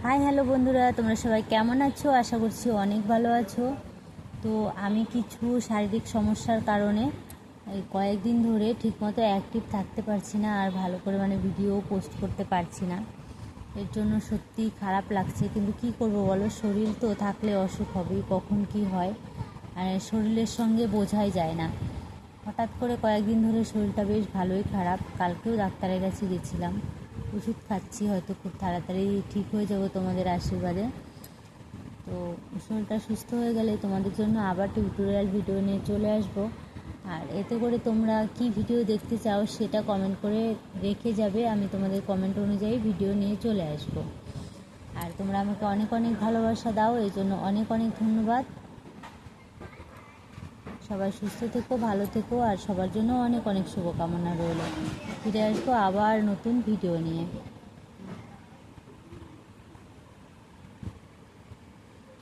Hi hello বন্ধুরা, তোমরা সবাই কেমন আছো? আশা করছি অনেক ভালো আছো। তো আমি কিছু শারীরিক সমস্যার কারণে এই কয়েকদিন ধরে ঠিকমতো অ্যাক্টিভ থাকতে পারছি না, আর ভালো করে ভিডিও পোস্ট করতে পারছি না। এর জন্য সত্যি খারাপ লাগছে, কিন্তু কি করব বলো, শরীর তো থাকলে অসুখ হবেই, কখন কি হয় আর শরীরের সঙ্গে বোঝাই যায় না। হঠাৎ করে কয়েকদিন ধরে শরীরটা বেশ ভালোই খারাপ। কালকেও ডাক্তারের কাছে গেছিলাম, ওষুধ খাচ্ছি, হয়তো খুব তাড়াতাড়ি ঠিক হয়ে যাব তোমাদের আশীর্বাদে। তো শরীরটা সুস্থ হয়ে গেলে তোমাদের জন্য আবার টিউটোরিয়াল ভিডিও নিয়ে চলে আসব। আর এতে করে তোমরা কি ভিডিও দেখতে চাও সেটা কমেন্ট করে রেখে যাবে, আমি তোমাদের কমেন্ট অনুযায়ী ভিডিও নিয়ে চলে আসব। আর তোমরা আমাকে অনেক অনেক ভালোবাসা দাও, এই জন্য অনেক অনেক ধন্যবাদ। সবাই সুস্থ থেকো, ভালো থেকো, আর সবার জন্য অনেক অনেক শুভকামনা রইল। ফিরে আসবো আবার নতুন ভিডিও নিয়ে।